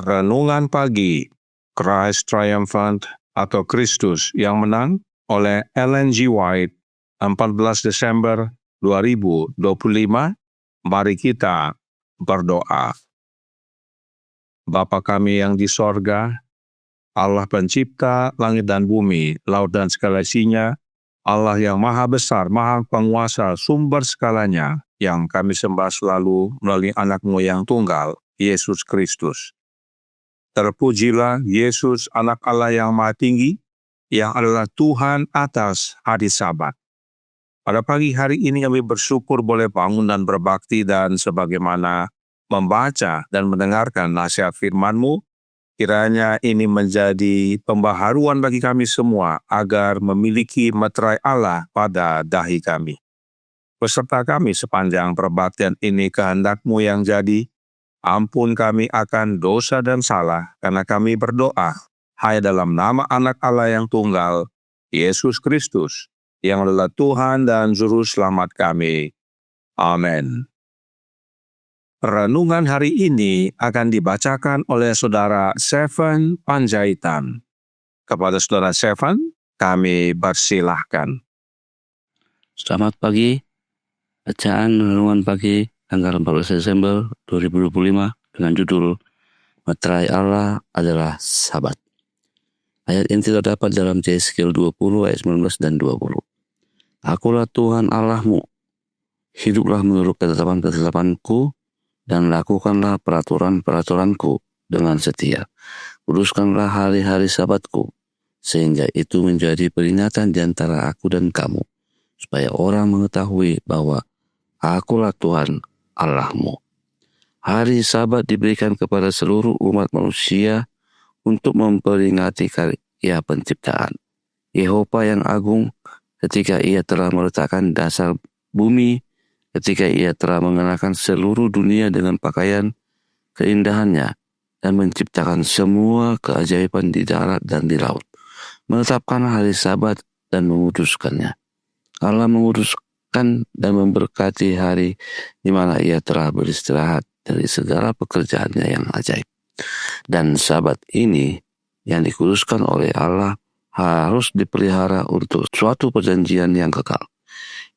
Renungan Pagi, Christ Triumphant atau Kristus yang menang oleh Ellen G. White, 14 Desember 2025. Mari kita berdoa. Bapa kami yang di sorga, Allah pencipta langit dan bumi, laut dan segala isinya, Allah yang maha besar, maha penguasa, sumber segalanya, yang kami sembah selalu melalui anak-Mu yang tunggal, Yesus Kristus. Terpujilah Yesus, anak Allah yang maha tinggi, yang adalah Tuhan atas hari Sabat. Pada pagi hari ini kami bersyukur boleh bangun dan berbakti dan sebagaimana membaca dan mendengarkan nasihat firman-Mu, kiranya ini menjadi pembaharuan bagi kami semua agar memiliki meterai Allah pada dahi kami. Beserta kami sepanjang perbaktian ini kehendak-Mu yang jadi, ampun kami akan dosa dan salah, karena kami berdoa hanya dalam nama anak Allah yang tunggal, Yesus Kristus, yang adalah Tuhan dan Juru Selamat kami. Amin. Renungan hari ini akan dibacakan oleh Saudara Seven Panjaitan. Kepada Saudara Seven, kami persilahkan. Selamat pagi. Bacaan renungan pagi tanggal 14 Desember 2025 dengan judul Meterai Allah adalah Sabat. Ayat ini terdapat dalam Yesaya 20 ayat 19 dan 20. Akulah Tuhan Allahmu, hiduplah menurut ketetapan-ketetapanku dan lakukanlah peraturan-peraturanku dengan setia. Kuduskanlah hari-hari Sabatku, sehingga itu menjadi peringatan di antara aku dan kamu, supaya orang mengetahui bahwa akulah Tuhan Allahmu. Hari Sabat diberikan kepada seluruh umat manusia untuk memperingati karya penciptaan Yehova yang agung ketika Ia telah meletakkan dasar bumi, ketika Ia telah mengenakan seluruh dunia dengan pakaian keindahannya dan menciptakan semua keajaiban di darat dan di laut, menetapkan hari Sabat dan menguduskannya. Allah menguduskan dan memberkati hari di mana Ia telah beristirahat dari segala pekerjaannya yang ajaib. Dan Sabat ini yang dikuduskan oleh Allah harus dipelihara untuk suatu perjanjian yang kekal.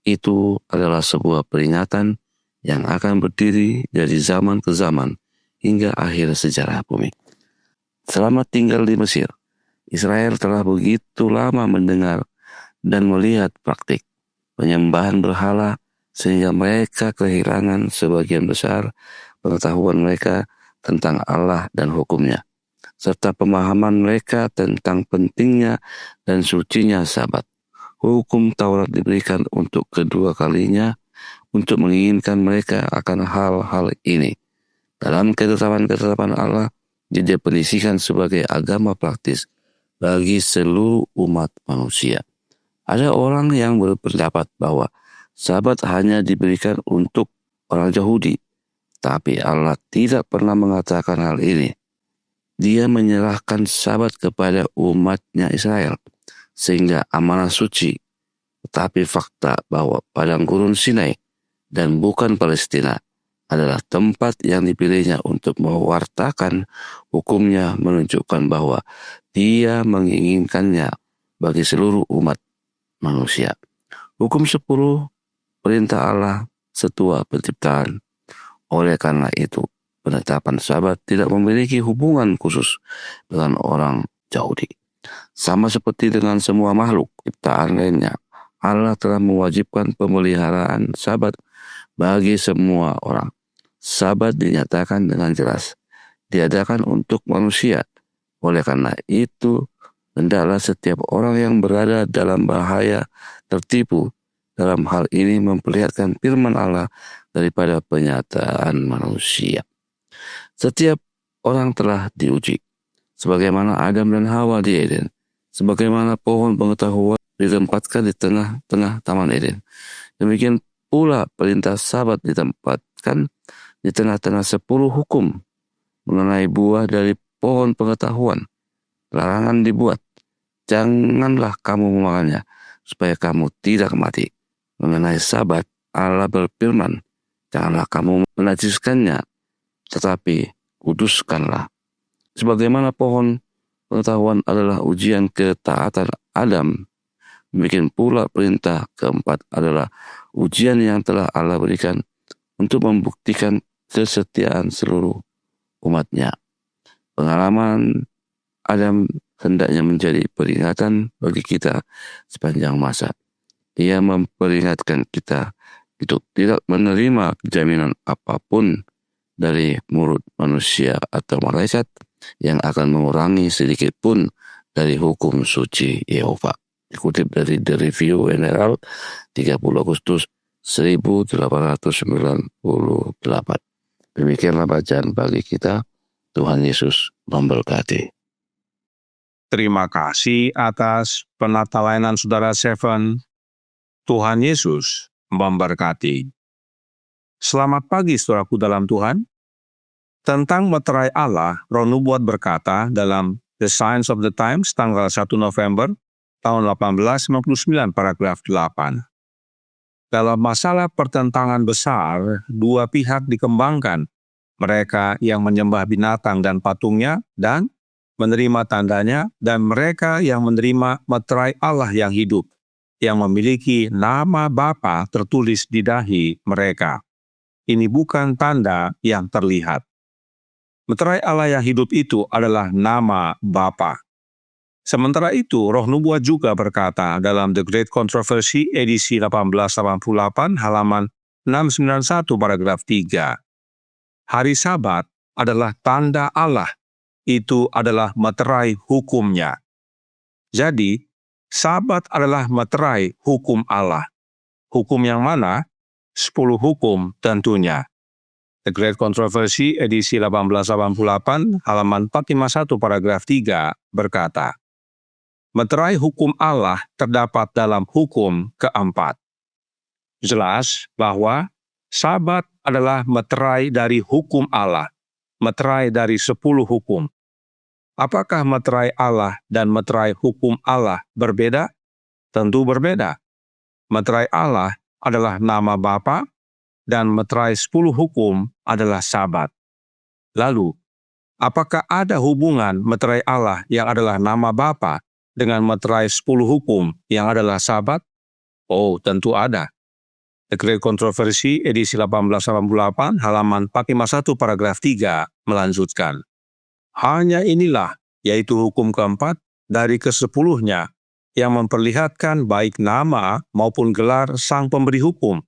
Itu adalah sebuah peringatan yang akan berdiri dari zaman ke zaman hingga akhir sejarah bumi. Selama tinggal di Mesir, Israel telah begitu lama mendengar dan melihat praktik penyembahan berhala sehingga mereka kehilangan sebagian besar pengetahuan mereka tentang Allah dan hukumnya, serta pemahaman mereka tentang pentingnya dan sucinya Sabat. Hukum Taurat diberikan untuk kedua kalinya untuk menginginkan mereka akan hal-hal ini. Dalam ketetapan-ketetapan Allah didefinisikan sebagai agama praktis bagi seluruh umat manusia. Ada orang yang berpendapat bahwa Sabat hanya diberikan untuk orang Yahudi, tapi Allah tidak pernah mengatakan hal ini. Dia menyerahkan Sabat kepada umatnya Israel, sehingga amanah suci. Tetapi fakta bahwa padang gurun Sinai dan bukan Palestina adalah tempat yang dipilihnya untuk mewartakan hukumnya menunjukkan bahwa Dia menginginkannya bagi seluruh umat manusia. Hukum 10 perintah Allah setua penciptaan. Oleh karena itu, penetapan Sabat tidak memiliki hubungan khusus dengan orang Yahudi. Sama seperti dengan semua makhluk ciptaan lainnya, Allah telah mewajibkan pemeliharaan Sabat bagi semua orang. Sabat dinyatakan dengan jelas diadakan untuk manusia. Oleh karena itu, hendaklah setiap orang yang berada dalam bahaya tertipu dalam hal ini memperlihatkan firman Allah daripada penyataan manusia. Setiap orang telah diuji, sebagaimana Adam dan Hawa di Eden, sebagaimana pohon pengetahuan ditempatkan di tengah-tengah Taman Eden. Demikian pula perintah Sabat ditempatkan di tengah-tengah 10 hukum mengenai buah dari pohon pengetahuan. Larangan dibuat, janganlah kamu memakannya, supaya kamu tidak mati. Mengenai Sabat, Allah berfirman, janganlah kamu menajiskannya, tetapi kuduskanlah. Sebagaimana pohon pengetahuan adalah ujian ketaatan Adam, demikian pula perintah keempat adalah ujian yang telah Allah berikan untuk membuktikan kesetiaan seluruh umatnya. Pengalaman Adam hendaknya menjadi peringatan bagi kita sepanjang masa. Ia memperingatkan kita untuk tidak menerima jaminan apapun dari mulut manusia atau malaikat yang akan mengurangi sedikit pun dari hukum suci Yehova. Dikutip dari The Review General 30 Agustus 1898. Demikianlah bacaan bagi kita. Tuhan Yesus memberkati. Terima kasih atas penata layanan Saudara Seven. Tuhan Yesus memberkati. Selamat pagi saudaraku dalam Tuhan. Tentang meterai Allah, Roh Nubuat berkata dalam The Signs of the Times tanggal 1 November tahun 1899 paragraf 8. Dalam masalah pertentangan besar, dua pihak dikembangkan. Mereka yang menyembah binatang dan patungnya dan menerima tandanya, dan mereka yang menerima meterai Allah yang hidup, yang memiliki nama Bapa tertulis di dahi mereka. Ini bukan tanda yang terlihat. Meterai Allah yang hidup itu adalah nama Bapa. Sementara itu, Roh Nubuat juga berkata dalam The Great Controversy edisi 1888 halaman 691 paragraf 3. Hari Sabat adalah tanda Allah. Itu adalah meterai hukumnya. Jadi, Sabat adalah meterai hukum Allah. Hukum yang mana? 10 hukum tentunya. The Great Controversy edisi 1888 halaman 451 paragraf 3 berkata, meterai hukum Allah terdapat dalam hukum keempat. Jelas bahwa Sabat adalah meterai dari hukum Allah, meterai dari 10 hukum. Apakah meterai Allah dan meterai hukum Allah berbeda? Tentu berbeda. Meterai Allah adalah nama Bapa, dan meterai 10 hukum adalah Sabat. Lalu, apakah ada hubungan meterai Allah yang adalah nama Bapa dengan meterai 10 hukum yang adalah Sabat? Oh, tentu ada. The Great Controversy edisi 1888 halaman 451 paragraf 3 melanjutkan. Hanya inilah, yaitu hukum keempat dari ke-10-nya yang memperlihatkan baik nama maupun gelar sang pemberi hukum.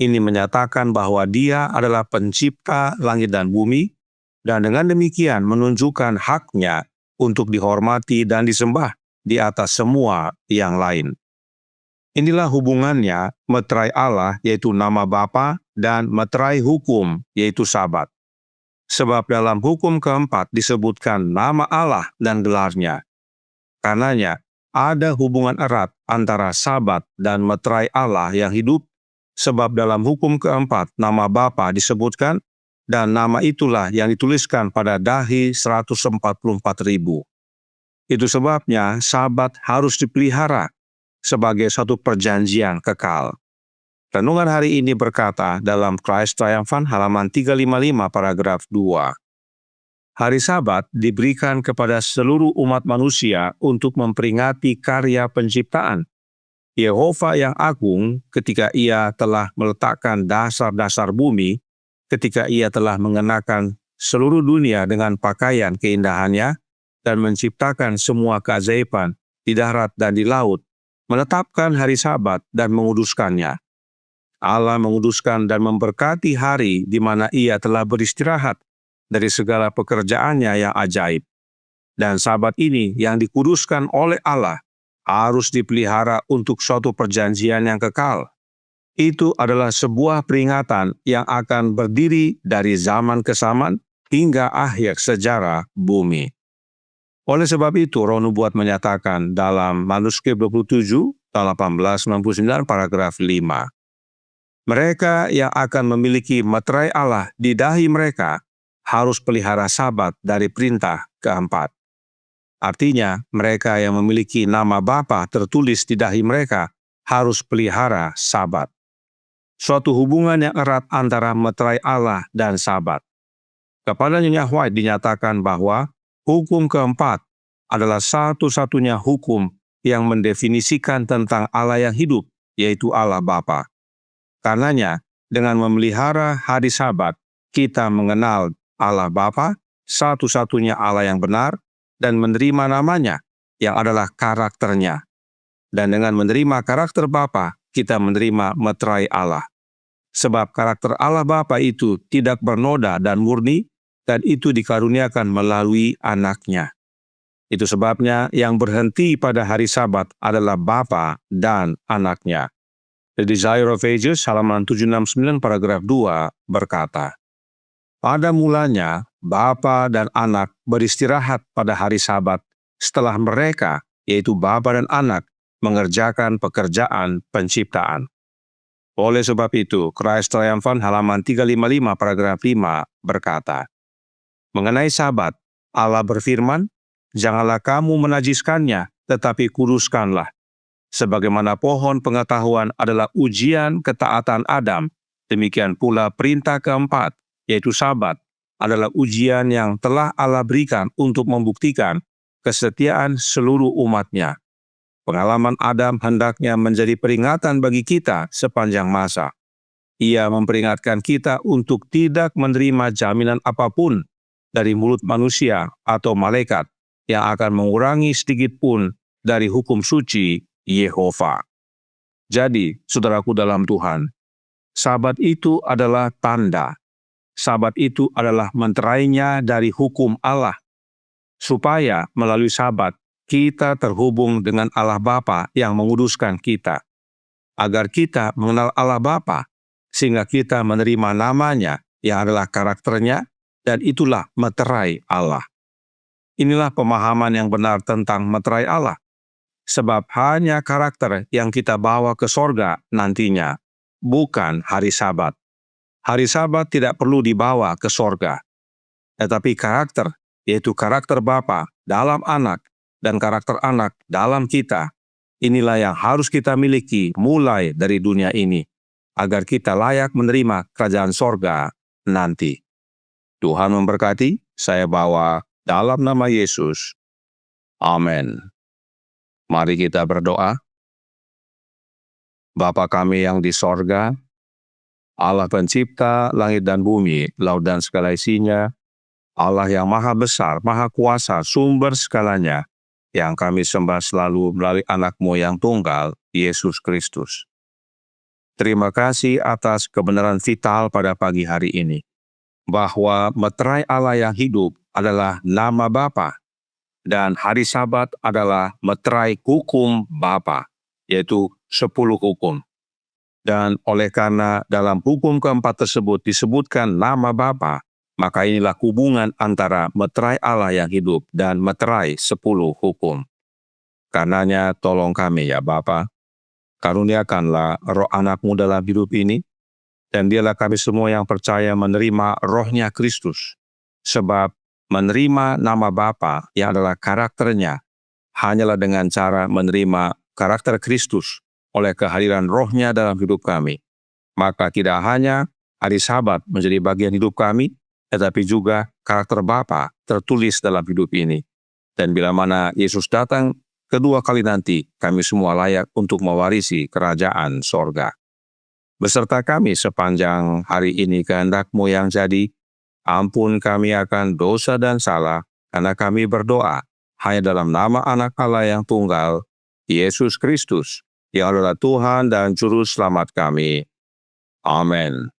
Ini menyatakan bahwa Dia adalah pencipta langit dan bumi, dan dengan demikian menunjukkan haknya untuk dihormati dan disembah di atas semua yang lain. Inilah hubungannya meterai Allah yaitu nama Bapa dan meterai hukum yaitu Sabat. Sebab dalam hukum keempat disebutkan nama Allah dan gelarnya. Karenanya ada hubungan erat antara Sabat dan meterai Allah yang hidup, sebab dalam hukum keempat nama Bapa disebutkan, dan nama itulah yang dituliskan pada dahi 144.000. Itu sebabnya Sabat harus dipelihara sebagai satu perjanjian kekal. Renungan hari ini berkata dalam Christ Triumphant halaman 355 paragraf 2. Hari Sabat diberikan kepada seluruh umat manusia untuk memperingati karya penciptaan Yehova yang agung ketika Ia telah meletakkan dasar-dasar bumi, ketika Ia telah mengenakan seluruh dunia dengan pakaian keindahannya dan menciptakan semua keajaiban di darat dan di laut, menetapkan hari Sabat dan menguduskannya. Allah menguduskan dan memberkati hari di mana Ia telah beristirahat dari segala pekerjaannya yang ajaib. Dan Sabat ini yang dikuduskan oleh Allah harus dipelihara untuk suatu perjanjian yang kekal. Itu adalah sebuah peringatan yang akan berdiri dari zaman ke zaman hingga akhir sejarah bumi. Oleh sebab itu, Roh Nubuat menyatakan dalam manuskrip 27, tahun 1899, paragraf 5. Mereka yang akan memiliki meterai Allah di dahi mereka harus pelihara Sabat dari perintah keempat. Artinya, mereka yang memiliki nama Bapa tertulis di dahi mereka harus pelihara Sabat. Suatu hubungan yang erat antara meterai Allah dan Sabat. Kepada Nyonya White dinyatakan bahwa Hukum keempat adalah satu-satunya hukum yang mendefinisikan tentang Allah yang hidup, yaitu Allah Bapa. Karenanya, dengan memelihara hari Sabat, kita mengenal Allah Bapa, satu-satunya Allah yang benar, dan menerima namanya, yang adalah karakternya. Dan dengan menerima karakter Bapa, kita menerima meterai Allah. Sebab karakter Allah Bapa itu tidak bernoda dan murni, dan itu dikaruniakan melalui anaknya. Itu sebabnya yang berhenti pada hari Sabat adalah Bapa dan anaknya. The Desire of Ages, halaman 769 paragraf 2 berkata, pada mulanya, Bapa dan Anak beristirahat pada hari Sabat setelah mereka, yaitu Bapa dan Anak, mengerjakan pekerjaan penciptaan. Oleh sebab itu, Christ Triumphant halaman 355 paragraf 5 berkata, mengenai Sabat, Allah berfirman, janganlah kamu menajiskannya, tetapi kuduskanlah. Sebagaimana pohon pengetahuan adalah ujian ketaatan Adam, demikian pula perintah keempat, yaitu Sabat, adalah ujian yang telah Allah berikan untuk membuktikan kesetiaan seluruh umatnya. Pengalaman Adam hendaknya menjadi peringatan bagi kita sepanjang masa. Ia memperingatkan kita untuk tidak menerima jaminan apapun dari mulut manusia atau malaikat yang akan mengurangi sedikit pun dari hukum suci Yehova. Jadi, saudaraku dalam Tuhan, Sabat itu adalah tanda. Sabat itu adalah menterainya dari hukum Allah. Supaya melalui Sabat, kita terhubung dengan Allah Bapa yang menguduskan kita. Agar kita mengenal Allah Bapa, sehingga kita menerima namanya yang adalah karakternya, dan itulah meterai Allah. Inilah pemahaman yang benar tentang meterai Allah. Sebab hanya karakter yang kita bawa ke sorga nantinya, bukan hari Sabat. Hari Sabat tidak perlu dibawa ke sorga. Tetapi karakter, yaitu karakter Bapa dalam Anak dan karakter Anak dalam kita, inilah yang harus kita miliki mulai dari dunia ini, agar kita layak menerima kerajaan sorga nanti. Tuhan memberkati, saya bawa dalam nama Yesus. Amin. Mari kita berdoa. Bapa kami yang di sorga, Allah pencipta langit dan bumi, laut dan segala isinya, Allah yang maha besar, maha kuasa, sumber segalanya, yang kami sembah selalu melalui anak-Mu yang tunggal, Yesus Kristus. Terima kasih atas kebenaran vital pada pagi hari ini, bahwa meterai Allah yang hidup adalah nama Bapa, dan hari Sabat adalah meterai hukum Bapa, yaitu 10 hukum. Dan oleh karena dalam hukum keempat tersebut disebutkan nama Bapa, maka inilah hubungan antara meterai Allah yang hidup dan meterai 10 hukum. Karenanya tolong kami ya Bapa, karuniakanlah roh anak-Mu dalam hidup ini, dan dialah kami semua yang percaya menerima rohnya Kristus. Sebab menerima nama Bapa yang adalah karakternya hanyalah dengan cara menerima karakter Kristus oleh kehadiran rohnya dalam hidup kami. Maka tidak hanya hari Sabat menjadi bagian hidup kami, tetapi juga karakter Bapa tertulis dalam hidup ini. Dan bila mana Yesus datang kedua kali nanti, kami semua layak untuk mewarisi kerajaan sorga. Beserta kami sepanjang hari ini kehendak-Mu yang jadi, ampun kami akan dosa dan salah, karena kami berdoa hanya dalam nama Anak Allah yang tunggal, Yesus Kristus, yang adalah Tuhan dan Juru Selamat kami. Amin.